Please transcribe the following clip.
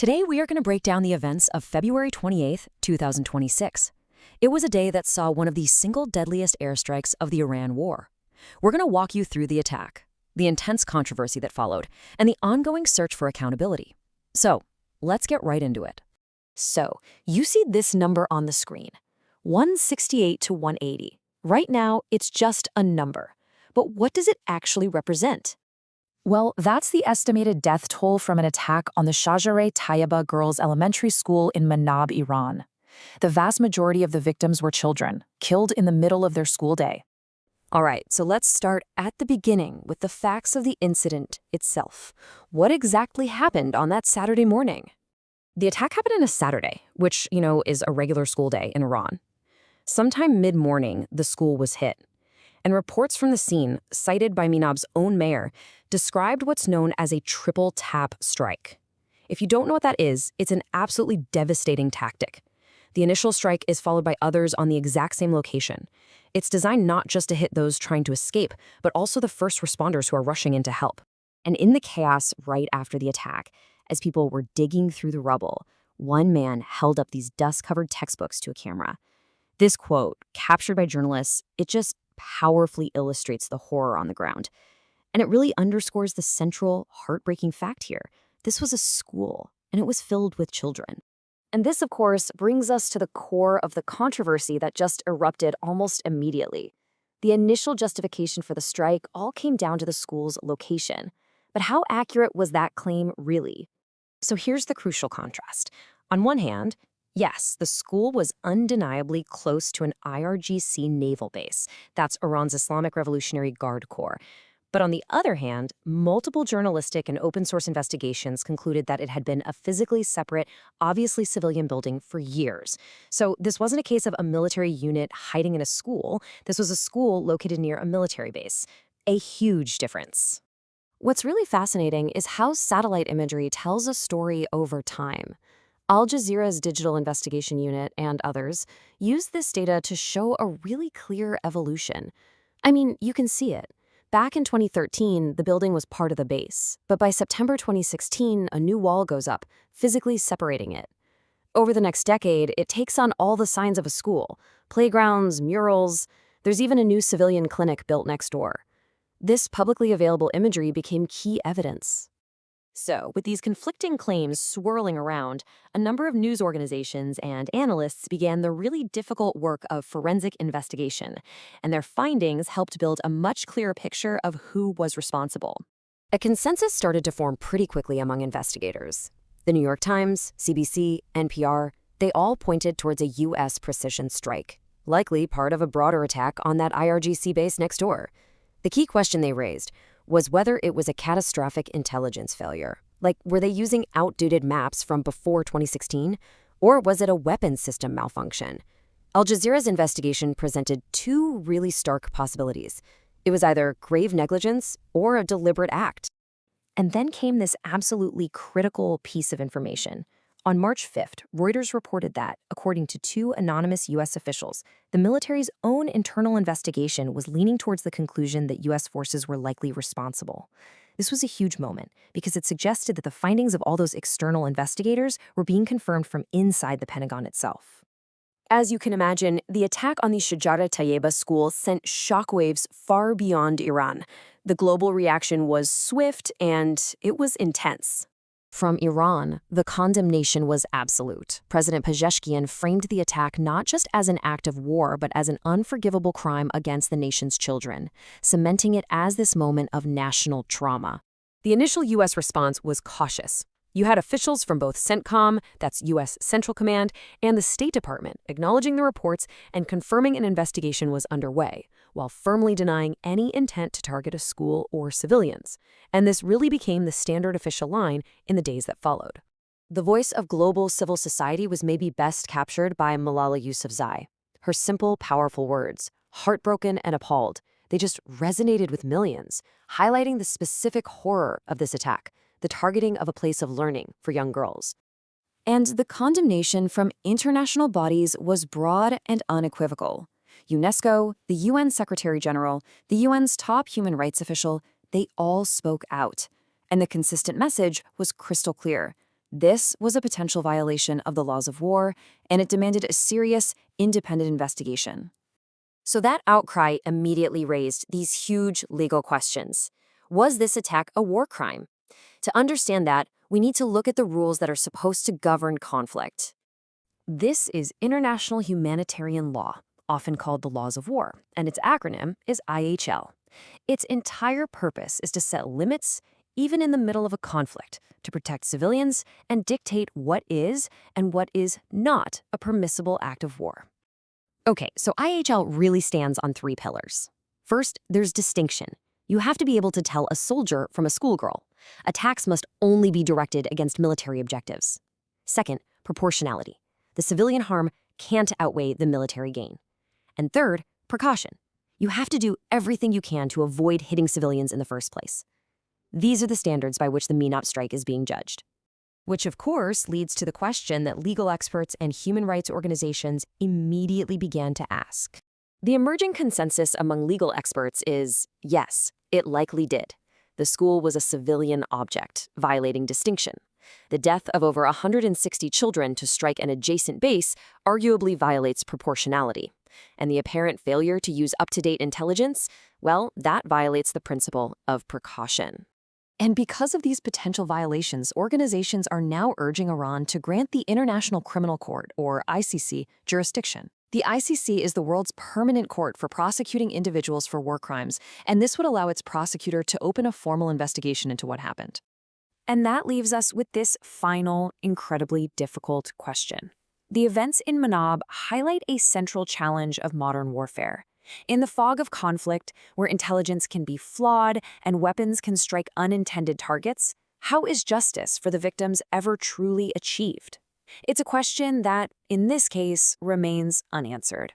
Today, we are going to break down the events of February 28th, 2026. It was a day that saw one of the single deadliest airstrikes of the Iran war. We're going to walk you through the attack, the intense controversy that followed, and the ongoing search for accountability. So, let's get right into it. So, you see this number on the screen, 168 to 180. Right now, it's just a number. But what does it actually represent? Well, that's the estimated death toll from an attack on the Shajareh Tayyaba Girls Elementary School in Manab, Iran. The vast majority of the victims were children, killed in the middle of their school day. All right, so let's start at the beginning with the facts of the incident itself. What exactly happened on that Saturday morning? The attack happened on a Saturday, which, is a regular school day in Iran. Sometime mid-morning, the school was hit. And reports from the scene, cited by Minab's own mayor, described what's known as a triple tap strike. If you don't know what that is, it's an absolutely devastating tactic. The initial strike is followed by others on the exact same location. It's designed not just to hit those trying to escape, but also the first responders who are rushing in to help. And in the chaos right after the attack, as people were digging through the rubble, one man held up these dust-covered textbooks to a camera. This quote, captured by journalists, it just powerfully illustrates the horror on the ground. And it really underscores the central, heartbreaking fact here. This was a school, and it was filled with children. And this, of course, brings us to the core of the controversy that just erupted almost immediately. The initial justification for the strike all came down to the school's location. But how accurate was that claim really? So here's the crucial contrast. On one hand, yes, the school was undeniably close to an IRGC naval base. That's Iran's Islamic Revolutionary Guard Corps. But on the other hand, multiple journalistic and open-source investigations concluded that it had been a physically separate, obviously civilian building for years. So this wasn't a case of a military unit hiding in a school. This was a school located near a military base. A huge difference. What's really fascinating is how satellite imagery tells a story over time. Al Jazeera's digital investigation unit and others use this data to show a really clear evolution. I mean, you can see it. Back in 2013, the building was part of the base, but by September 2016, a new wall goes up, physically separating it. Over the next decade, it takes on all the signs of a school: playgrounds, murals. There's even a new civilian clinic built next door. This publicly available imagery became key evidence. So, with these conflicting claims swirling around, a number of news organizations and analysts began the really difficult work of forensic investigation, and their findings helped build a much clearer picture of who was responsible. A consensus started to form pretty quickly among investigators. The New York Times, CBC, NPR, they all pointed towards a U.S. precision strike, likely part of a broader attack on that IRGC base next door. The key question they raised was whether it was a catastrophic intelligence failure. Like, were they using outdated maps from before 2016? Or was it a weapons system malfunction? Al Jazeera's investigation presented two really stark possibilities. It was either grave negligence or a deliberate act. And then came this absolutely critical piece of information. On March 5th, Reuters reported that, according to two anonymous U.S. officials, the military's own internal investigation was leaning towards the conclusion that U.S. forces were likely responsible. This was a huge moment because it suggested that the findings of all those external investigators were being confirmed from inside the Pentagon itself. As you can imagine, the attack on the Shajareh Tayyaba school sent shockwaves far beyond Iran. The global reaction was swift and it was intense. From Iran, the condemnation was absolute. President Pezeshkian framed the attack not just as an act of war, but as an unforgivable crime against the nation's children, cementing it as this moment of national trauma. The initial U.S. response was cautious. You had officials from both CENTCOM, that's U.S. Central Command, and the State Department acknowledging the reports and confirming an investigation was underway, while firmly denying any intent to target a school or civilians. And this really became the standard official line in the days that followed. The voice of global civil society was maybe best captured by Malala Yousafzai. Her simple, powerful words, heartbroken and appalled, they just resonated with millions, highlighting the specific horror of this attack, the targeting of a place of learning for young girls. And the condemnation from international bodies was broad and unequivocal. UNESCO, the UN Secretary General, the UN's top human rights official, they all spoke out. And the consistent message was crystal clear. This was a potential violation of the laws of war, and it demanded a serious, independent investigation. So that outcry immediately raised these huge legal questions. Was this attack a war crime? To understand that, we need to look at the rules that are supposed to govern conflict. This is international humanitarian law, often called the laws of war, and its acronym is IHL. Its entire purpose is to set limits, even in the middle of a conflict, to protect civilians and dictate what is and what is not a permissible act of war. Okay, so IHL really stands on 3 pillars. First, there's distinction. You have to be able to tell a soldier from a schoolgirl. Attacks must only be directed against military objectives. Second, proportionality. The civilian harm can't outweigh the military gain. And third, precaution. You have to do everything you can to avoid hitting civilians in the first place. These are the standards by which the MENOP strike is being judged. Which, of course, leads to the question that legal experts and human rights organizations immediately began to ask. The emerging consensus among legal experts is, yes, it likely did. The school was a civilian object, violating distinction. The death of over 160 children to strike an adjacent base arguably violates proportionality. And the apparent failure to use up-to-date intelligence, well, that violates the principle of precaution. And because of these potential violations, organizations are now urging Iran to grant the International Criminal Court, or ICC, jurisdiction. The ICC is the world's permanent court for prosecuting individuals for war crimes, and this would allow its prosecutor to open a formal investigation into what happened. And that leaves us with this final, incredibly difficult question. The events in Manab highlight a central challenge of modern warfare. In the fog of conflict, where intelligence can be flawed and weapons can strike unintended targets, how is justice for the victims ever truly achieved? It's a question that, in this case, remains unanswered.